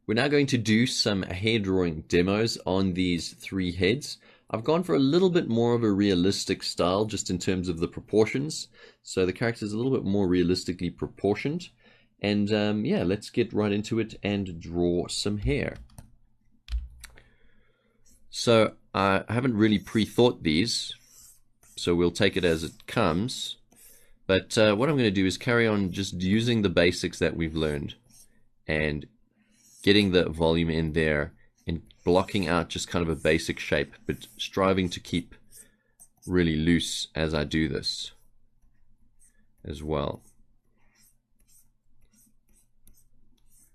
We're now going to do some hair drawing demos on these three heads. I've gone for a little bit more of a realistic style just in terms of the proportions. So the character is a little bit more realistically proportioned. And yeah, let's get right into it and draw some hair. So I haven't really pre-thought these, so we'll take it as it comes. But what I'm going to do is carry on just using the basics that we've learned and getting the volume in there and blocking out just kind of a basic shape, but striving to keep really loose as I do this as well.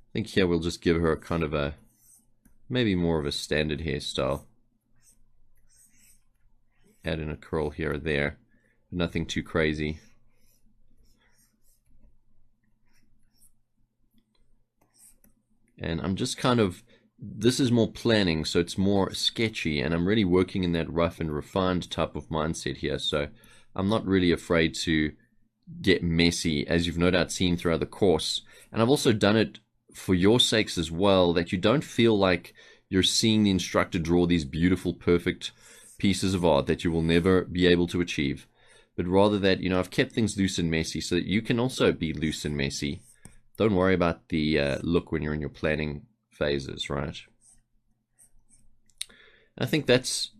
I think here we'll just give her a kind of a, maybe more of a standard hairstyle. Add in a curl here or there, nothing too crazy. And I'm just kind of, this is more planning, so it's more sketchy, and I'm really working in that rough and refined type of mindset here. So I'm not really afraid to get messy, as you've no doubt seen throughout the course. And I've also done it for your sakes as well, that you don't feel like you're seeing the instructor draw these beautiful, perfect pieces of art that you will never be able to achieve, but rather that, you know, I've kept things loose and messy so that you can also be loose and messy. Don't worry about the look when you're in your planning phases, right? I think that's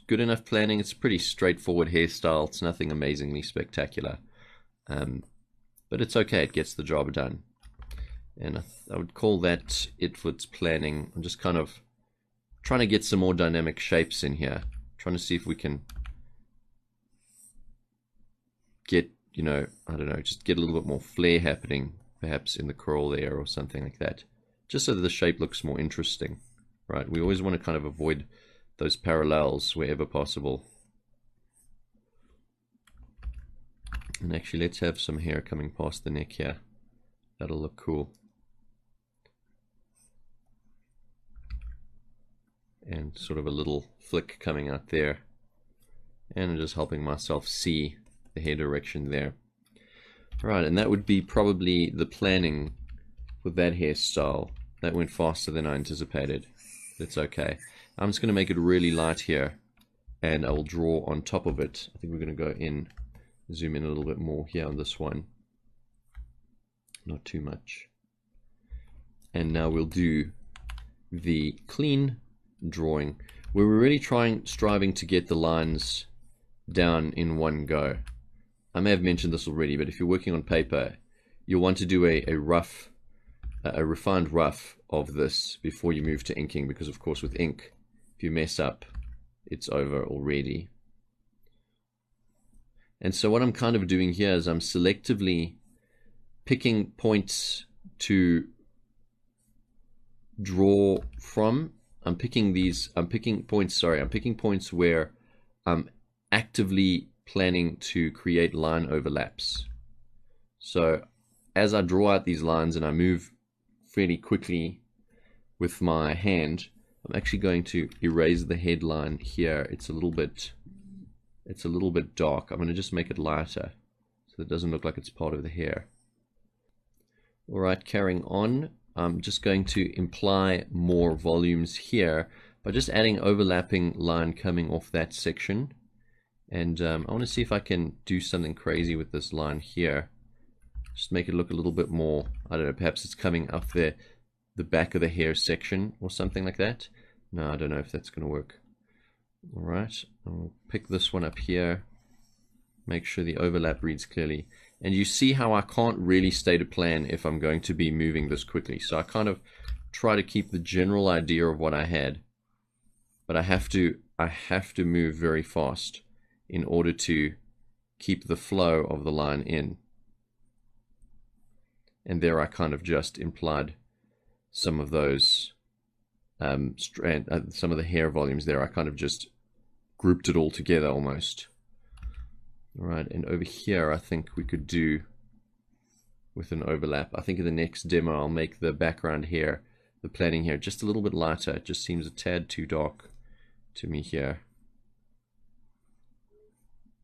good enough planning. It's a pretty straightforward hairstyle. It's nothing amazingly spectacular, but it's okay. It gets the job done, and I would call that it for its planning. I'm just kind of trying to get some more dynamic shapes in here, trying to see if we can get, you know, I don't know, just get a little bit more flair happening, perhaps in the curl there or something like that, just so that the shape looks more interesting, right? We always want to kind of avoid those parallels wherever possible. And actually, let's have some hair coming past the neck here. That'll look cool. And sort of a little flick coming out there. And I'm just helping myself see the hair direction there. Right, and that would be probably the planning with that hairstyle. That went faster than I anticipated. That's okay. I'm just going to make it really light here, and I will draw on top of it. I think we're going to go in, zoom in a little bit more here on this one. Not too much. And now we'll do the clean drawing, where we're really striving to get the lines down in one go. I may have mentioned this already, but if you're working on paper, you'll want to do a refined rough of this before you move to inking, because of course with ink, if you mess up, it's over already. And so what I'm kind of doing here is I'm selectively picking points to draw from. I'm picking points where I'm actively planning to create line overlaps. So as I draw out these lines and I move fairly quickly with my hand, I'm actually going to erase the headline here. It's a little bit dark. I'm going to just make it lighter so it doesn't look like it's part of the hair. Alright, carrying on, I'm just going to imply more volumes here by just adding overlapping line coming off that section. And I want to see if I can do something crazy with this line here. Just make it look a little bit more, I don't know, perhaps it's coming up the back of the hair section or something like that. No, I don't know if that's going to work. Alright, I'll pick this one up here. Make sure the overlap reads clearly. And you see how I can't really state a plan if I'm going to be moving this quickly. So I kind of try to keep the general idea of what I had. But I have to move very fast in order to keep the flow of the line in. And there I kind of just implied some of those some of the hair volumes there. I kind of just grouped it all together almost. All right, and over here I think we could do with an overlap. I think in the next demo I'll make the background hair, the planning hair, just a little bit lighter. It just seems a tad too dark to me here.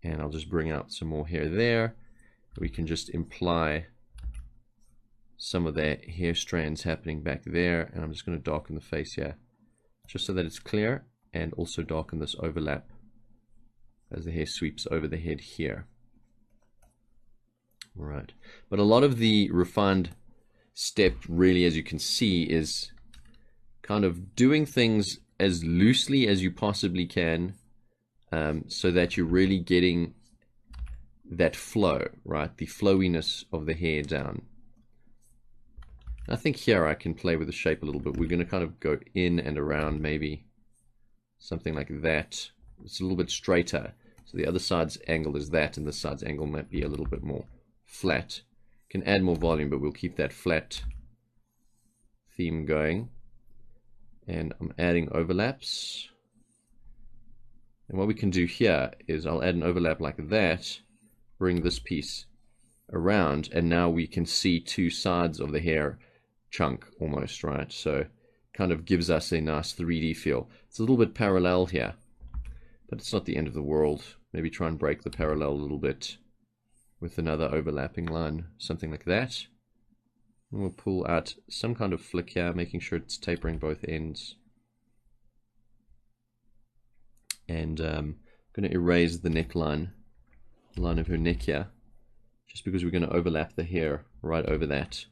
And I'll just bring out some more hair there. We can just imply some of the hair strands happening back there, and I'm just going to darken the face here just so that it's clear, and also darken this overlap as the hair sweeps over the head here. All right, but a lot of the refined step really, as you can see, is kind of doing things as loosely as you possibly can, so that you're really getting that flow, right? The flowiness of the hair down. I think here I can play with the shape a little bit. We're going to kind of go in and around, maybe something like that. It's a little bit straighter. So the other side's angle is that, and this side's angle might be a little bit more flat. Can add more volume, but we'll keep that flat theme going. And I'm adding overlaps. And what we can do here is I'll add an overlap like that, bring this piece around, and now we can see two sides of the hair chunk almost, right? So kind of gives us a nice 3D feel. It's a little bit parallel here, but it's not the end of the world. Maybe try and break the parallel a little bit with another overlapping line, something like that. And we'll pull out some kind of flick here, making sure it's tapering both ends. And I'm going to erase the neckline, the line of her neck here, just because we're going to overlap the hair right over that.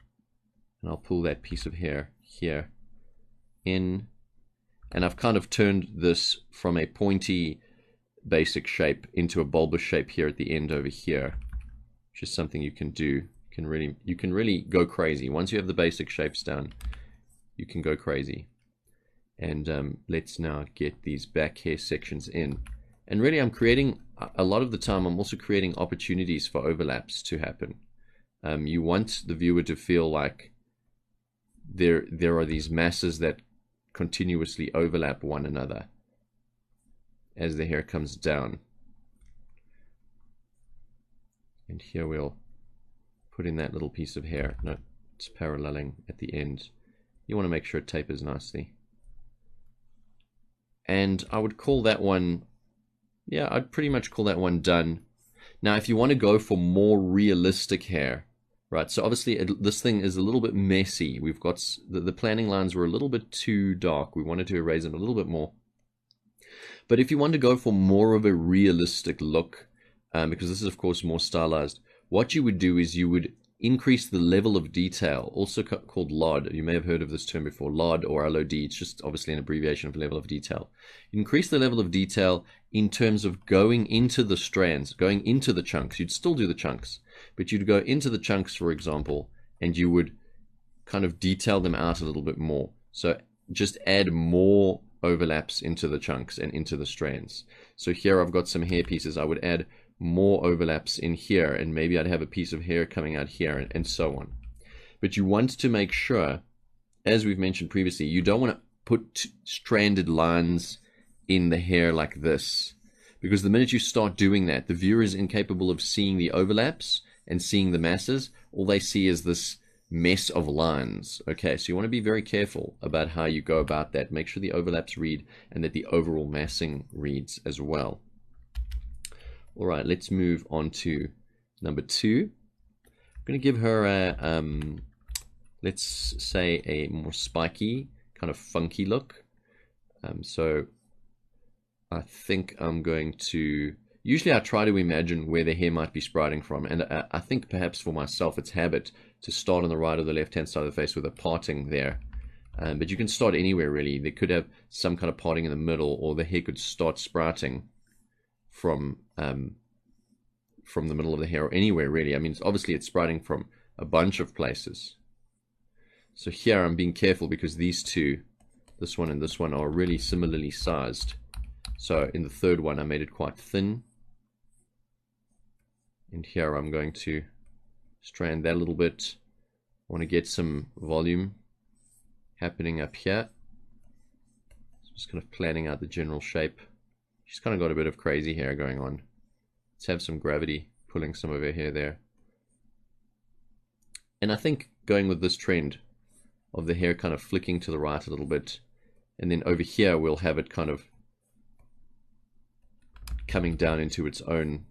And I'll pull that piece of hair here in. And I've kind of turned this from a pointy basic shape into a bulbous shape here at the end over here, which is something you can do. You can really go crazy. Once you have the basic shapes down, you can go crazy. And let's now get these back hair sections in. And really, I'm creating, a lot of the time, I'm also creating opportunities for overlaps to happen. You want the viewer to feel like there are these masses that continuously overlap one another as the hair comes down. And here we'll put in that little piece of hair. No, it's paralleling at the end. You want to make sure it tapers nicely. And I would call that one, yeah, I'd pretty much call that one done. Now, if you want to go for more realistic hair, right, so obviously this thing is a little bit messy. We've got, the planning lines were a little bit too dark. We wanted to erase them a little bit more. But if you want to go for more of a realistic look, because this is, of course, more stylized, what you would do is you would increase the level of detail, also called LOD. You may have heard of this term before, LOD or LOD. It's just obviously an abbreviation of level of detail. Increase the level of detail in terms of going into the strands, going into the chunks. You'd still do the chunks, but you'd go into the chunks, for example, and you would kind of detail them out a little bit more. So just add more overlaps into the chunks and into the strands. So here I've got some hair pieces. I would add more overlaps in here, and maybe I'd have a piece of hair coming out here, and so on. But you want to make sure, as we've mentioned previously, you don't want to put stranded lines in the hair like this, because the minute you start doing that, the viewer is incapable of seeing the overlaps and seeing the masses. All they see is this mess of lines. Okay, so you want to be very careful about how you go about that. Make sure the overlaps read and that the overall massing reads as well. All right, let's move on to number 2. I'm going to give her a, let's say, a more spiky, kind of funky look. So I think I'm going to, usually I try to imagine where the hair might be sprouting from. And I think perhaps for myself, it's habit to start on the right or the left-hand side of the face with a parting there. But you can start anywhere, really. They could have some kind of parting in the middle, or the hair could start sprouting from the middle of the hair, or anywhere really. I mean, obviously it's sprouting from a bunch of places. So here I'm being careful because these two, this one and this one, are really similarly sized. So in the third one I made it quite thin, and here I'm going to strand that a little bit. I want to get some volume happening up here. Just kind of planning out the general shape. She's kind of got a bit of crazy hair going on. Let's have some gravity pulling some of her hair there. And I think going with this trend of the hair kind of flicking to the right a little bit, and then over here we'll have it kind of coming down into its own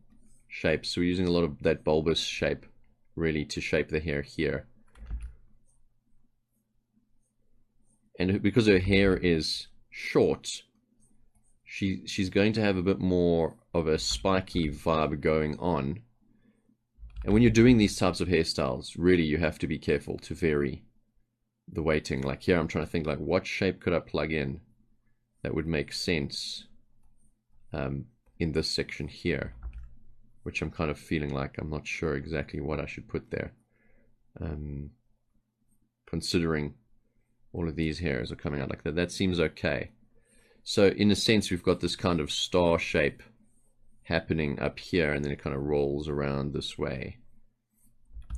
shape. So we're using a lot of that bulbous shape really to shape the hair here. and because her hair is short, she's going to have a bit more of a spiky vibe going on. And when you're doing these types of hairstyles, really you have to be careful to vary the weighting. Like here, I'm trying to think like what shape could I plug in that would make sense in this section here, which I'm kind of feeling like I'm not sure exactly what I should put there. Considering all of these hairs are coming out like that, that seems okay. So in a sense, we've got this kind of star shape happening up here, and then it kind of rolls around this way.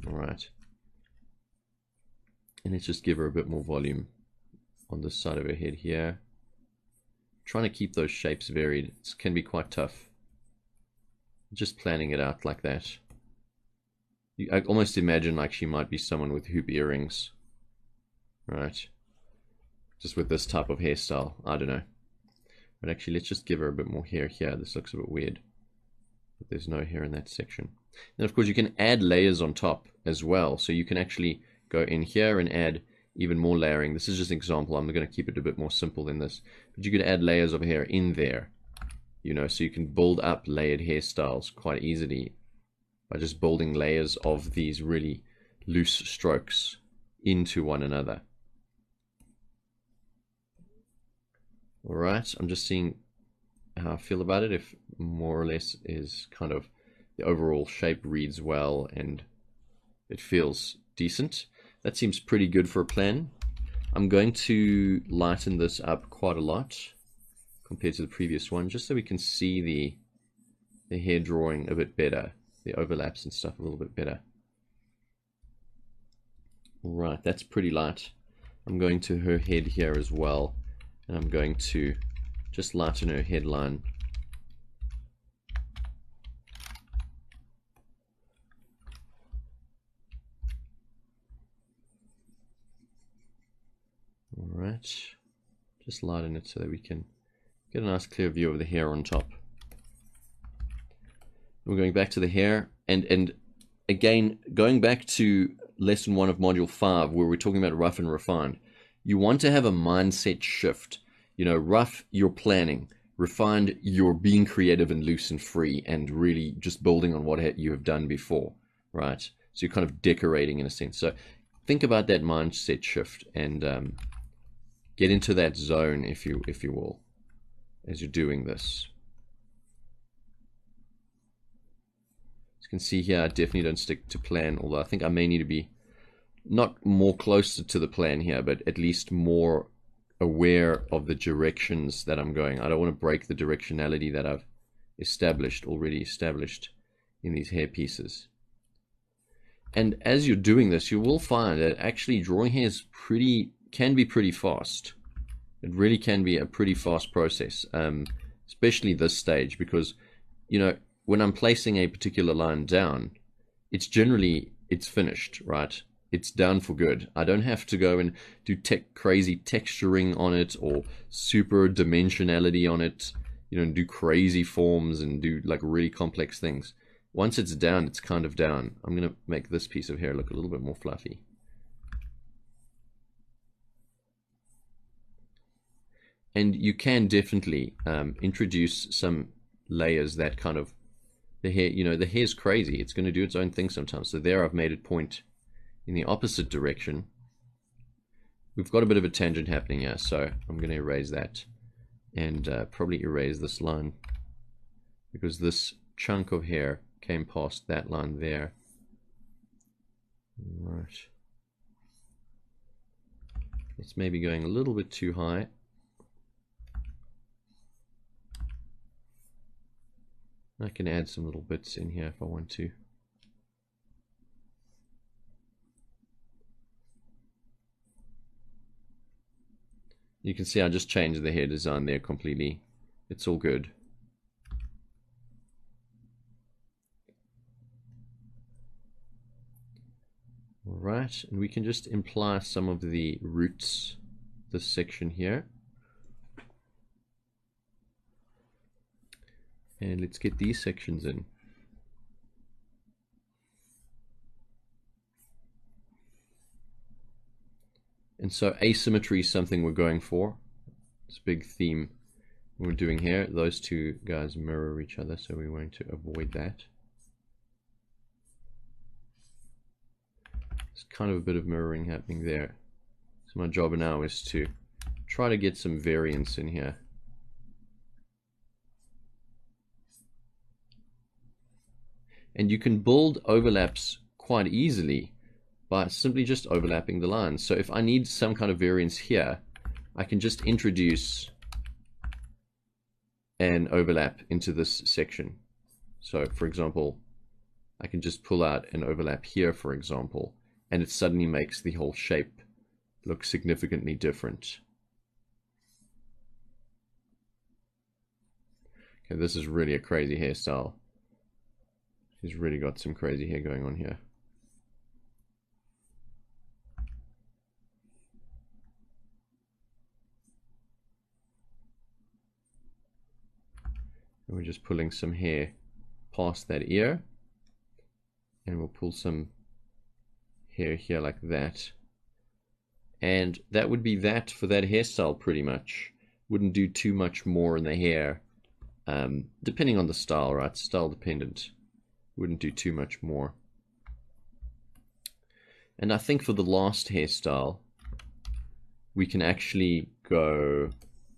All right. And let's just give her a bit more volume on this side of her head here. Trying to keep those shapes varied. It can be quite tough. Just planning it out like that. I almost imagine like she might be someone with hoop earrings. Right. Just with this type of hairstyle. I don't know. But actually, let's just give her a bit more hair here. This looks a bit weird. But there's no hair in that section. And of course, you can add layers on top as well. So you can actually go in here and add even more layering. This is just an example. I'm going to keep it a bit more simple than this. But you could add layers of hair in there. You know, so you can build up layered hairstyles quite easily by just building layers of these really loose strokes into one another. All right, I'm just seeing how I feel about it, if more or less is kind of the overall shape reads well and it feels decent. That seems pretty good for a plan. I'm going to lighten this up quite a lot compared to the previous one, just so we can see the hair drawing a bit better, the overlaps and stuff a little bit better. All right, that's pretty light. I'm going to her head here as well, and I'm going to just lighten her headline. All right, just lighten it so that we can get a nice clear view of the hair on top. We're going back to the hair, and again, going back to lesson 1 of module 5, where we're talking about rough and refined. You want to have a mindset shift. You know, rough, you're planning. Refined, you're being creative and loose and free and really just building on what you have done before, right? So you're kind of decorating in a sense. So think about that mindset shift and get into that zone, if you will, as you're doing this. As you can see here, I definitely don't stick to plan, although I think I may need to be not more closer to the plan here, but at least more aware of the directions that I'm going. I don't want to break the directionality that I've already established in these hair pieces. And as you're doing this, you will find that actually drawing hair is can be pretty fast. It really can be a pretty fast process, especially this stage, because, you know, when I'm placing a particular line down, it's finished, right? It's done for good. I don't have to go and do crazy texturing on it or super dimensionality on it, you know, and do crazy forms and do like really complex things. Once it's down, it's kind of down. I'm going to make this piece of hair look a little bit more fluffy. And you can definitely introduce some layers that kind of, the hair, you know, the hair's crazy. It's going to do its own thing sometimes. So there I've made it point in the opposite direction. We've got a bit of a tangent happening here, so I'm going to erase that and probably erase this line, because this chunk of hair came past that line there. Right. It's maybe going a little bit too high. I can add some little bits in here if I want to. You can see I just changed the hair design there completely. It's all good. All right, and we can just imply some of the roots, this section here. And let's get these sections in. And so asymmetry is something we're going for. It's a big theme we're doing here. Those two guys mirror each other, so we want to avoid that. There's kind of a bit of mirroring happening there. So my job now is to try to get some variance in here. And you can build overlaps quite easily by simply just overlapping the lines. So if I need some kind of variance here, I can just introduce an overlap into this section. So for example, I can just pull out an overlap here, for example, and it suddenly makes the whole shape look significantly different. Okay, this is really a crazy hairstyle. He's really got some crazy hair going on here. And we're just pulling some hair past that ear, and we'll pull some hair here like that, and that would be that for that hairstyle pretty much. Wouldn't do too much more in the hair, depending on the style, right? Style dependent. Wouldn't do too much more. And I think for the last hairstyle, we can actually go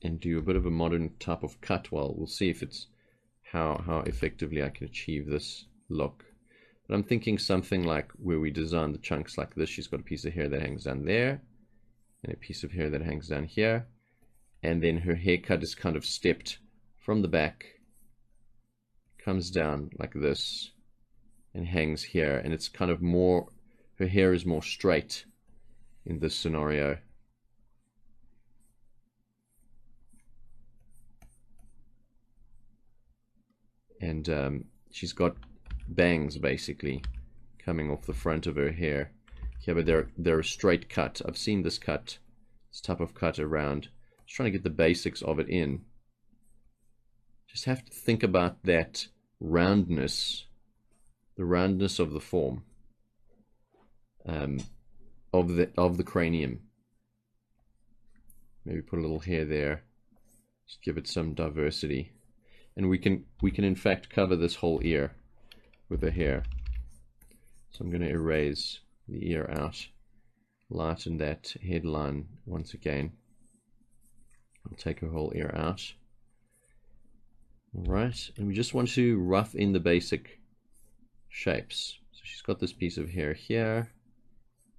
and do a bit of a modern type of cut. Well, we'll see if it's how effectively I can achieve this look. But I'm thinking something like where we design the chunks like this. She's got a piece of hair that hangs down there, and a piece of hair that hangs down here, and then her haircut is kind of stepped from the back, comes down like this, and hangs here, and it's kind of more, her hair is more straight in this scenario. And she's got bangs basically coming off the front of her hair. Yeah, but they're a straight cut. I've seen this cut, this type of cut around. Just trying to get the basics of it in. Just have to think about that roundness, the roundness of the form, of the cranium. Maybe put a little hair there, just give it some diversity. And we can in fact cover this whole ear with a hair. So I'm going to erase the ear out, lighten that headline once again. I'll take her whole ear out. Alright, and we just want to rough in the basic shapes. So she's got this piece of hair here,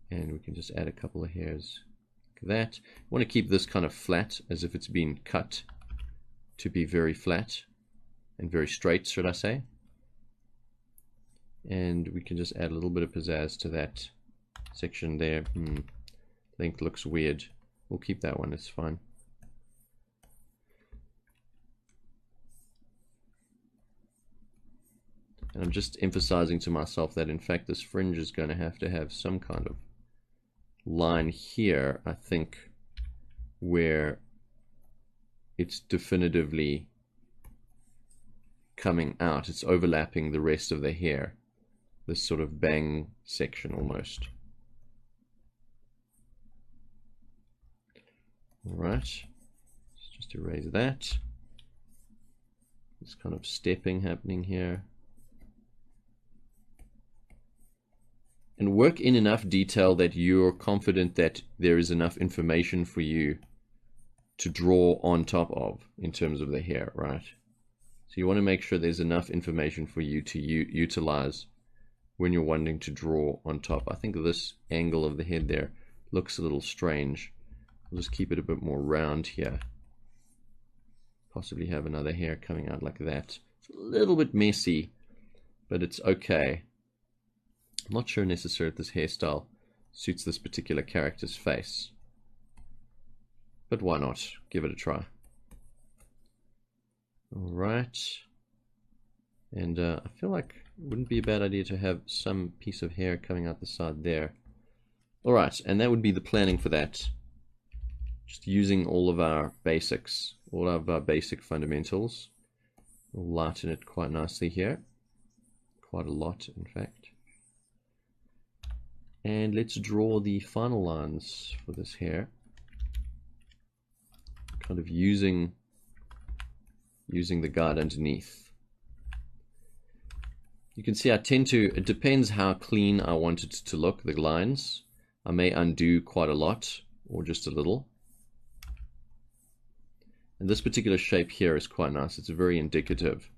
and we can just add a couple of hairs like that. I want to keep this kind of flat, as if it's been cut to be very flat and very straight, should I say. And we can just add a little bit of pizzazz to that section there. I think it looks weird. We'll keep that one, it's fine. And I'm just emphasizing to myself that in fact this fringe is going to have some kind of line here, I think, where it's definitively coming out. It's overlapping the rest of the hair. This sort of bang section almost. Alright, let's just erase that. This kind of stepping happening here. And work in enough detail that you're confident that there is enough information for you to draw on top of in terms of the hair, right? So you want to make sure there's enough information for you to utilize when you're wanting to draw on top. I think this angle of the head there looks a little strange. I'll just keep it a bit more round here. Possibly have another hair coming out like that. It's a little bit messy, but it's okay. I'm not sure necessarily if this hairstyle suits this particular character's face. But why not? Give it a try. Alright. And I feel like it wouldn't be a bad idea to have some piece of hair coming out the side there. Alright, and that would be the planning for that. Just using all of our basics, all of our basic fundamentals. We'll lighten it quite nicely here. Quite a lot, in fact. And let's draw the final lines for this hair. Kind of using the guide underneath. You can see I tend to, it depends how clean I want it to look, the lines. I may undo quite a lot or just a little. And this particular shape here is quite nice. It's very indicative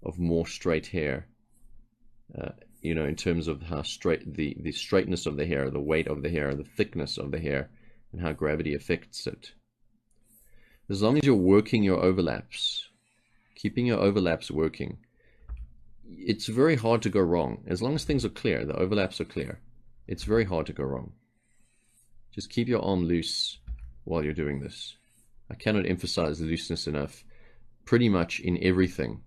of more straight hair. You know, in terms of how straight, the straightness of the hair, the weight of the hair, the thickness of the hair, and how gravity affects it. As long as you're working your overlaps, keeping your overlaps working, it's very hard to go wrong. As long as things are clear, the overlaps are clear, it's very hard to go wrong. Just keep your arm loose while you're doing this. I cannot emphasize looseness enough. Pretty much in everything,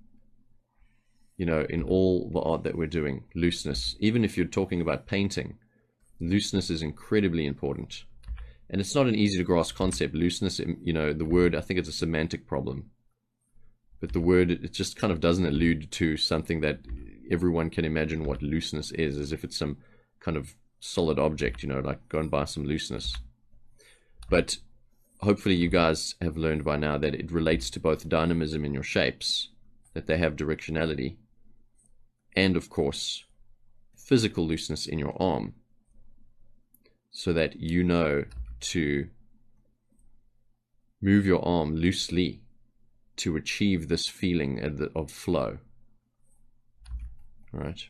you know, in all the art that we're doing, looseness. Even if you're talking about painting, looseness is incredibly important. And it's not an easy to grasp concept. Looseness, you know, the word, I think it's a semantic problem. But the word, it just kind of doesn't allude to something that everyone can imagine what looseness is, as if it's some kind of solid object, you know, like go and buy some looseness. But hopefully you guys have learned by now that it relates to both dynamism in your shapes, that they have directionality, and of course, physical looseness in your arm, so that you know to move your arm loosely to achieve this feeling of flow. All right.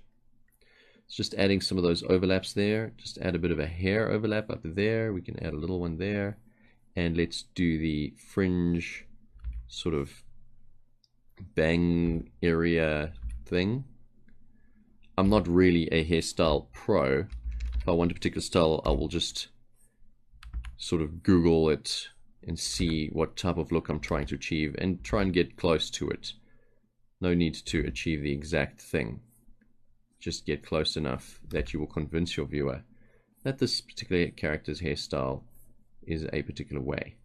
It's just adding some of those overlaps there. Just add a bit of a hair overlap up there. We can add a little one there. And let's do the fringe sort of bang area thing. I'm not really a hairstyle pro. If I want a particular style, I will just sort of Google it and see what type of look I'm trying to achieve and try and get close to it. No need to achieve the exact thing. Just get close enough that you will convince your viewer that this particular character's hairstyle is a particular way.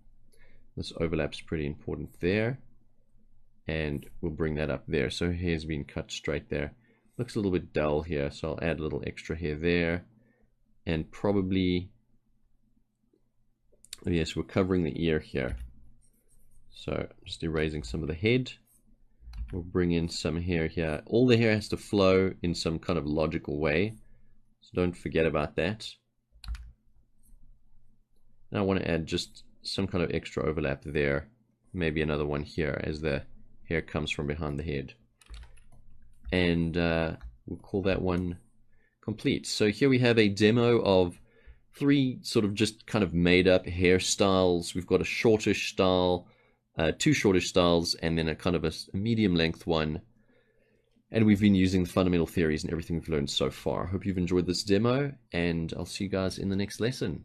This overlap's pretty important there, and we'll bring that up there. So hair's been cut straight there. Looks a little bit dull here, so I'll add a little extra hair there, and probably, yes, we're covering the ear here. So just erasing some of the head. We'll bring in some hair here. All the hair has to flow in some kind of logical way, so don't forget about that. Now I want to add just some kind of extra overlap there, maybe another one here as the hair comes from behind the head. And we'll call that one complete. So here we have a demo of 3 sort of just kind of made up hairstyles. We've got a shortish style, 2 shortish styles, and then a kind of a medium length one. And we've been using the fundamental theories and everything we've learned so far. I hope you've enjoyed this demo, and I'll see you guys in the next lesson.